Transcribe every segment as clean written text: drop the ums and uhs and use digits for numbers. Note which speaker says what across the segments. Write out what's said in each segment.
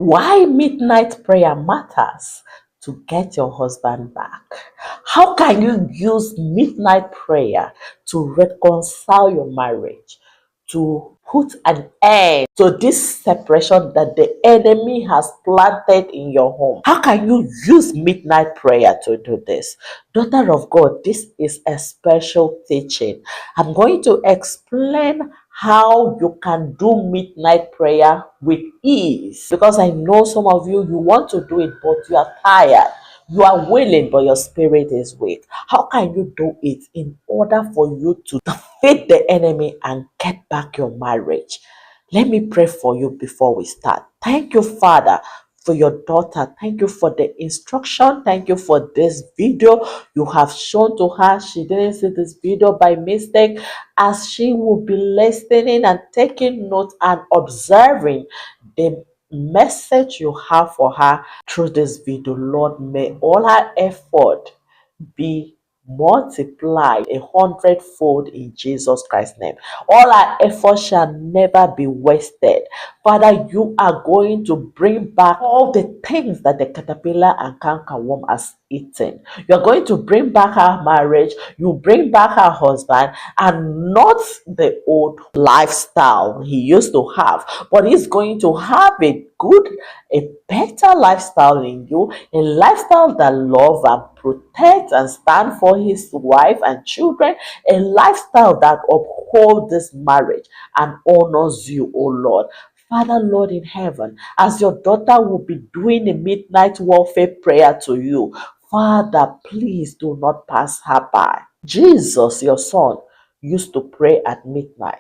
Speaker 1: Why midnight prayer matters to get your husband back. How can you use midnight prayer to reconcile your marriage, to put an end to this separation that the enemy has planted in your home? How can you use midnight prayer to do this? Daughter of God, this is a special teaching. I'm going to explain how you can do midnight prayer with ease, because I know some of you want to do it, but you are tired. You are willing, but your spirit is weak. How can you do it in order for you to defeat the enemy and get back your marriage? Let me pray for you before we start. Thank you, Father, for your daughter. Thank you for the instruction. Thank you for this video you have shown to her. She didn't see this video by mistake. As she will be listening and taking notes and observing the message you have for her through this video, Lord, may all her effort be multiplied 100-fold in Jesus Christ's name. All our efforts shall never be wasted. Father, you are going to bring back all the things that the caterpillar and cankerworm has eaten. You're going to bring back her marriage, you bring back her husband, and not the old lifestyle he used to have, but he's going to have a better lifestyle in you, a lifestyle that love and protect and stand for his wife and children, a lifestyle that upholds this marriage and honors you, oh Lord. Father, Lord in heaven, as your daughter will be doing a midnight warfare prayer to you, Father, please do not pass her by. Jesus, your son, used to pray at midnight.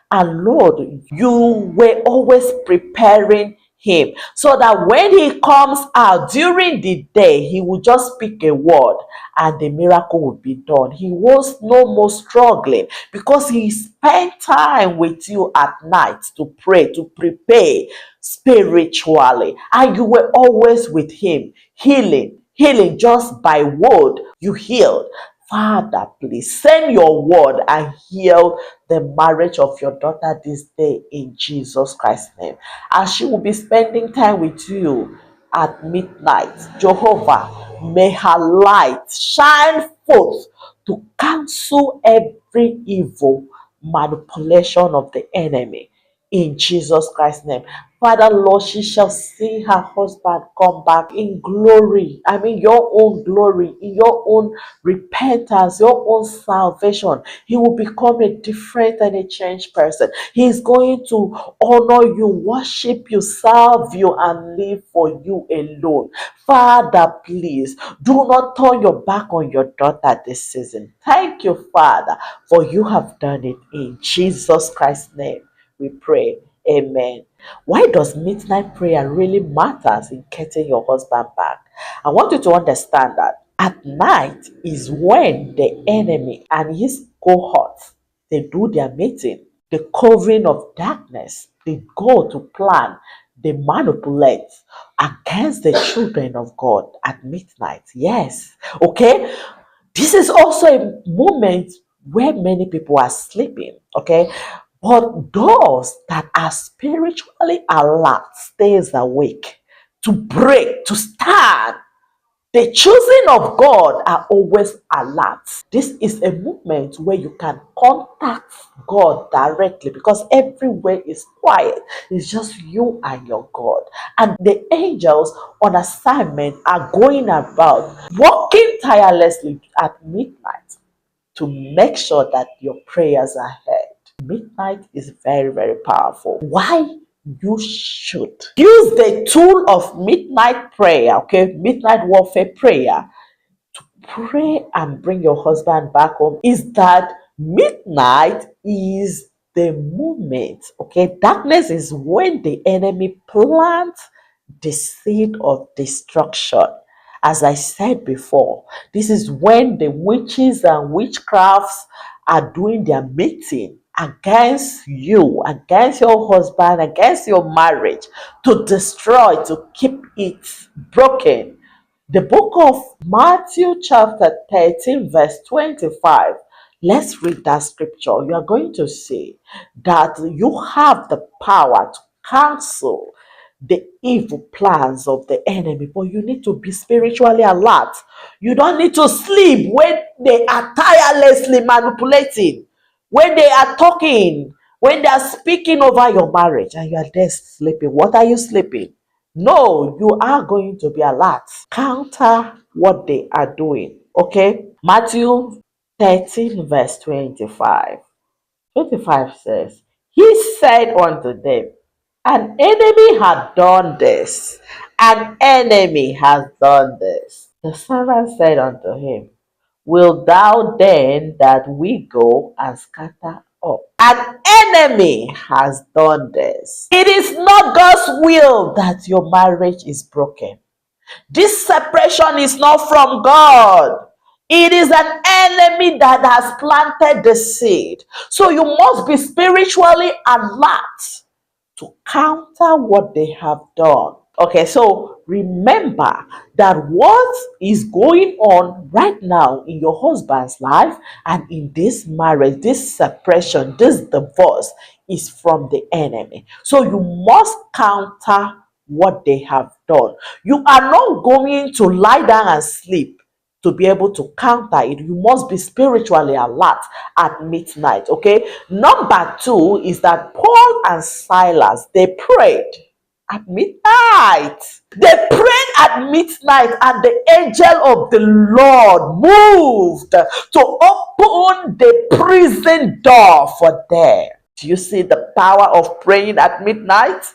Speaker 1: And Lord, you were always preparing him so that when he comes out during the day, he will just speak a word and the miracle will be done. He was no more struggling because he spent time with you at night to pray, to prepare spiritually, and you were always with him, healing just by word. You healed. Father, please send your word and heal the marriage of your daughter this day in Jesus Christ's name. As she will be spending time with you at midnight, Jehovah, may her light shine forth to cancel every evil manipulation of the enemy in Jesus Christ's name. Father, Lord, she shall see her husband come back in glory. I mean, your own glory, in your own repentance, your own salvation. He will become a different and a changed person. He is going to honor you, worship you, serve you, and live for you alone. Father, please do not turn your back on your daughter this season. Thank you, Father, for you have done it in Jesus Christ's name. We pray. Amen. Why does midnight prayer really matters in getting your husband back? I want you to understand that at night is when the enemy and his cohorts, they do their meeting, the covering of darkness. They go to plan, they manipulate against the children of God at midnight. Yes. Okay. This is also a moment where many people are sleeping. Okay. But those that are spiritually alert stays awake to break, to stand. The choosing of God are always alert. This is a movement where you can contact God directly because everywhere is quiet. It's just you and your God. And the angels on assignment are going about working tirelessly at midnight to make sure that your prayers are heard. Midnight is very, very powerful. Why you should use the tool of midnight prayer, okay, midnight warfare prayer, pray and bring your husband back home, is that midnight is the moment, okay? Darkness is when the enemy plants the seed of destruction. As I said before, this is when the witches and witchcrafts are doing their meeting against you, against your husband, against your marriage, to destroy, to keep it broken. The book of Matthew chapter 13 verse 25. Let's read that scripture. You are going to see that you have the power to cancel the evil plans of the enemy, but you need to be spiritually alert. You don't need to sleep when they are tirelessly manipulating, when they are talking, when they are speaking over your marriage and you are there sleeping. What are you sleeping? No, you are going to be alert. Counter what they are doing. Okay? Matthew 13, verse 25. 25 says, He said unto them, An enemy had done this, an enemy has done this. The servant said unto him, Wilt thou then that we go and scatter up? An enemy has done this. It is not God's will that your marriage is broken. This separation is not from God. It is an enemy that has planted the seed. So you must be spiritually alert to counter what they have done. Okay, so remember that what is going on right now in your husband's life and in this marriage, this separation, this divorce is from the enemy. So you must counter what they have done. You are not going to lie down and sleep to be able to counter it. You must be spiritually alert at midnight. Okay. Number two is that Paul and Silas, they prayed at midnight. They prayed at midnight, and the angel of the Lord moved to open the prison door for them. Do you see the power of praying at midnight?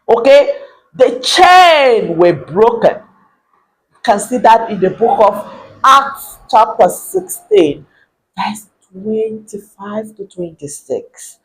Speaker 1: Okay. The chain were broken. Can see that in the book of Acts chapter 16, verse 25 to 26.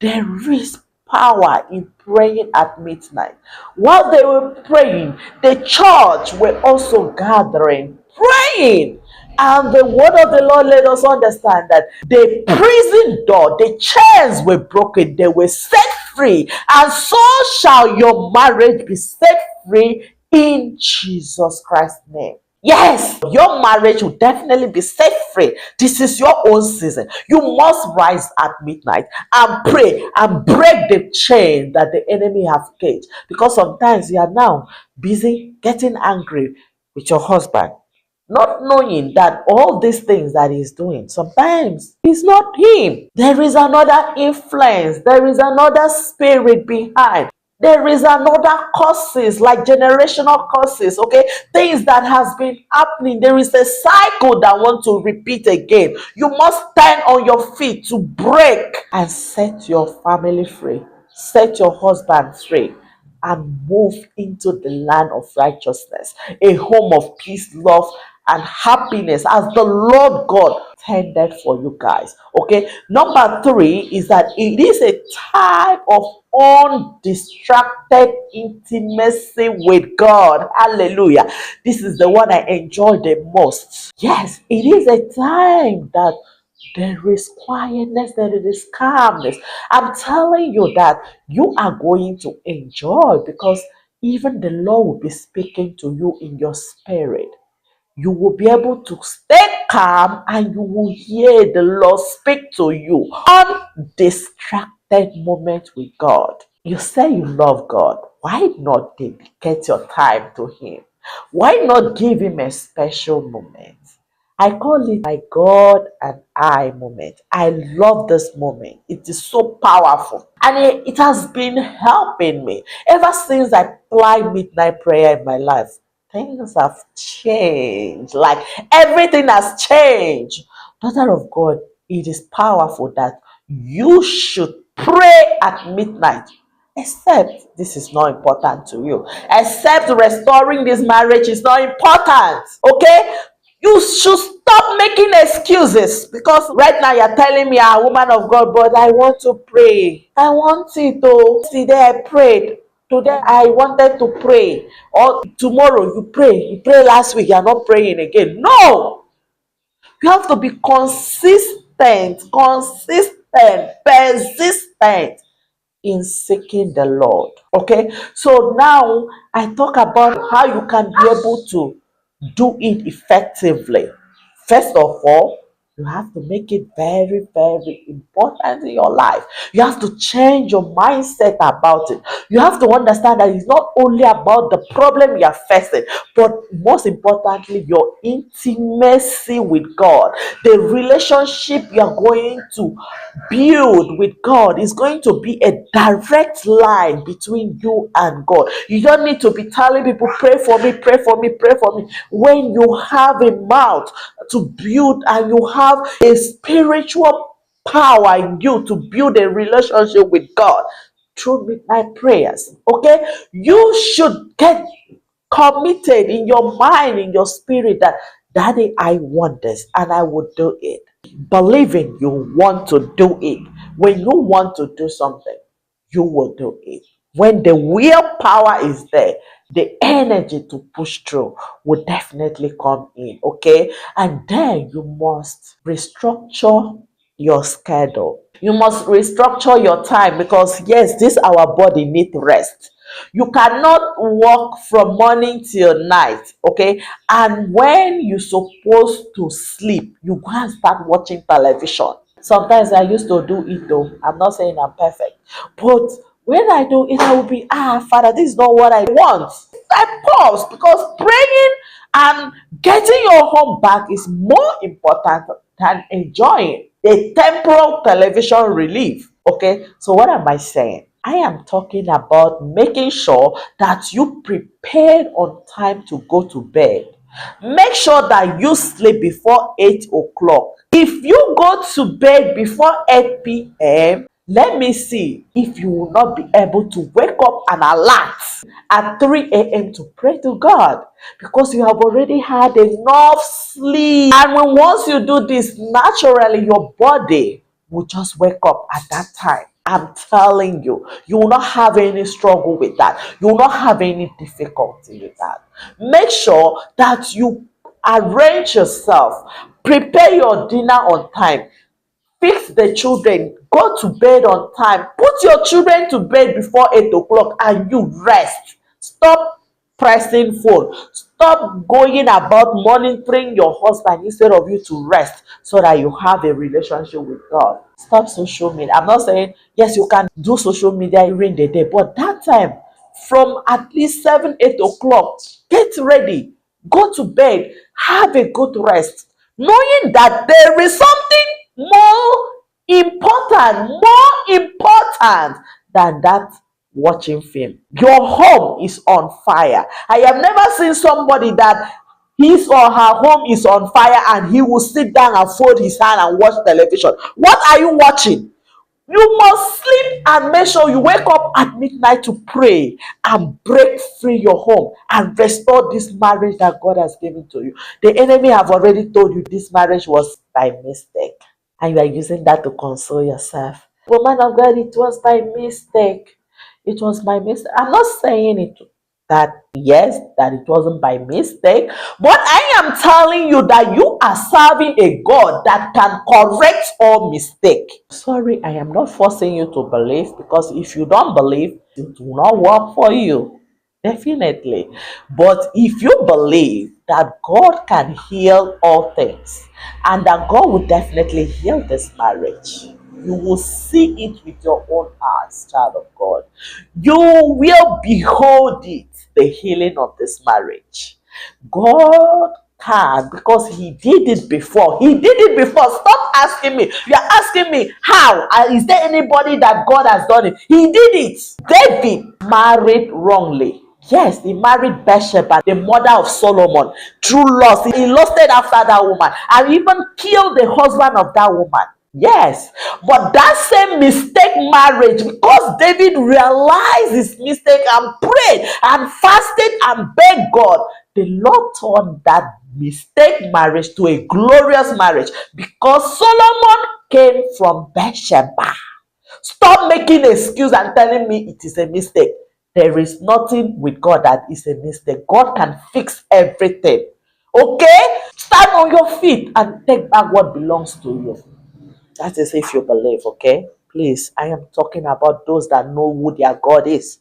Speaker 1: There is power in praying at midnight. While they were praying, the church were also gathering, praying. And the word of the Lord let us understand that the prison door, the chains were broken, they were set free. And so shall your marriage be set free in Jesus Christ's name. Yes, your marriage will definitely be set free. This is your own season. You must rise at midnight and pray and break the chain that the enemy has caged. Because sometimes you are now busy getting angry with your husband, not knowing that all these things that he's doing, sometimes it's not him. There is another influence, there is another spirit behind. There is another causes, like generational causes, okay? Things that has been happening. There is a cycle that want to repeat again. You must stand on your feet to break and set your family free. Set your husband free and move into the land of righteousness, a home of peace, love, and happiness as the Lord God intended for you guys. Okay, number three is that it is a type of undistracted intimacy with God. Hallelujah. This is the one I enjoy the most. Yes, it is a time that there is quietness, there is calmness. I'm telling you that you are going to enjoy, because even the Lord will be speaking to you in your spirit. You will be able to stay calm and you will hear the Lord speak to you. Undistracted moment with God. You say you love God. Why not dedicate your time to Him? Why not give Him a special moment? I call it my God and I moment. I love this moment. It is so powerful. And it has been helping me ever since I applied midnight prayer in my life. Things have changed. Like everything has changed. Daughter of God, it is powerful that you should pray at midnight. Except this is not important to you. Except restoring this marriage is not important. Okay? You should stop making excuses, because right now you're telling me, a woman of God, but I want to pray. I want it to. Today I prayed. Today I wanted to pray. Or tomorrow you pray. You pray last week, you're not praying again. No! You have to be persistent in seeking the Lord. Okay, so now I talk about how you can be able to do it effectively. First of all, You have to make it very, very important in your life. You have to change your mindset about it. You have to understand that it's not only about the problem you are facing, but most importantly, your intimacy with God. The relationship you are going to build with God is going to be a direct line between you and God. You don't need to be telling people, pray for me, pray for me, pray for me. When you have a mouth to build and you have a spiritual power in you to build a relationship with God through midnight prayers, okay, you should get committed in your mind, in your spirit, that Daddy, I want this and I will do it. Believing you want to do it. When you want to do something, you will do it. When the willpower is there, the energy to push through will definitely come in, okay? And then you must restructure your schedule. You must restructure your time, because yes, this our body need rest. You cannot work from morning till night, okay? And when you're supposed to sleep, you go and start watching television. Sometimes I used to do it though. I'm not saying I'm perfect. But when I do it, I will be, Father, this is not what I want. I pause, because praying and getting your home back is more important than enjoying a temporal television relief. Okay, so what am I saying? I am talking about making sure that you prepared on time to go to bed. Make sure that you sleep before 8 o'clock. If you go to bed before 8 p.m., let me see if you will not be able to wake up and alert at 3 a.m. to pray to God, because you have already had enough sleep. And once you do this, naturally your body will just wake up at that time. I'm telling you, you will not have any struggle with that. You will not have any difficulty with that. Make sure that you arrange yourself, prepare your dinner on time, fix the children, go to bed on time, put your children to bed before 8 o'clock, and you rest. Stop pressing phone. Stop going about monitoring your husband instead of you to rest, so that you have a relationship with God. Stop social media. I'm not saying yes, you can do social media during the day, but that time from at least 7 8 o'clock, get ready, go to bed, have a good rest, knowing that there is something more important than that watching film. Your home is on fire. I have never seen somebody that his or her home is on fire and he will sit down and fold his hand and watch television. What are you watching? You must sleep and make sure you wake up at midnight to pray and break free your home and restore this marriage that God has given to you. The enemy have already told you this marriage was by mistake, and you are using that to console yourself. Woman of God, it was by mistake. It was my mistake. I'm not saying it that yes, that it wasn't by mistake, but I am telling you that you are serving a God that can correct all mistake. Sorry, I am not forcing you to believe, because if you don't believe, it will not work for you. Definitely. But if you believe that God can heal all things and that God will definitely heal this marriage, you will see it with your own eyes, child of God. You will behold it, the healing of this marriage. God can, because He did it before. He did it before. Stop asking me. You are asking me how. Is there anybody that God has done it? He did it. David married wrongly. Yes, he married Bathsheba, the mother of Solomon, through lust. He lusted after that woman and even killed the husband of that woman. Yes, but that same mistake marriage, because David realized his mistake and prayed and fasted and begged God, the Lord turned that mistake marriage to a glorious marriage, because Solomon came from Bathsheba. Stop making excuse and telling me it is a mistake. There is nothing with God that is a mistake. God can fix everything. Okay? Stand on your feet and take back what belongs to you. That is if you believe, okay? Please, I am talking about those that know who their God is.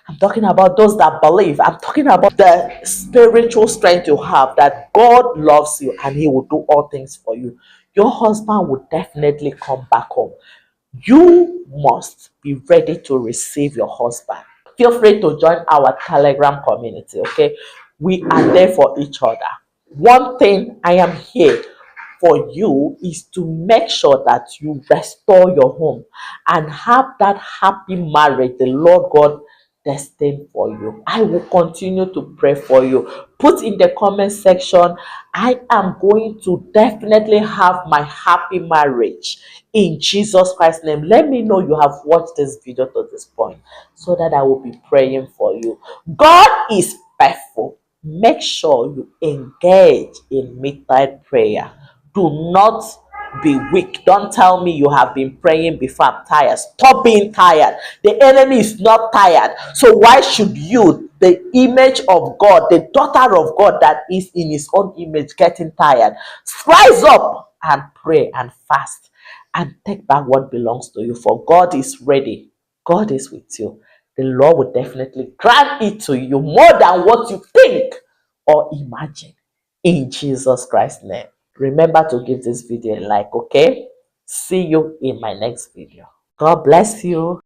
Speaker 1: I'm talking about those that believe. I'm talking about the spiritual strength you have, that God loves you and He will do all things for you. your husband will definitely come back home. You must be ready to receive your husband. Feel free to join our Telegram community, okay? We are there for each other. One thing I am here for you is to make sure that you restore your home and have that happy marriage the Lord God destined for you. I will continue to pray for you. Put in the comment section, I am going to definitely have my happy marriage in Jesus Christ's name. Let me know you have watched this video to this point so that I will be praying for you. God is faithful. Make sure you engage in midnight prayer. Do not be weak. Don't tell me you have been praying before. I'm tired. Stop being tired. The enemy is not tired. So why should you, the image of God, the daughter of God that is in his own image, getting tired? Rise up and pray and fast and take back what belongs to you. For God is ready. God is with you. The Lord will definitely grant it to you more than what you think or imagine. In Jesus Christ's name. Remember to give this video a like, okay? See you in my next video. God bless you.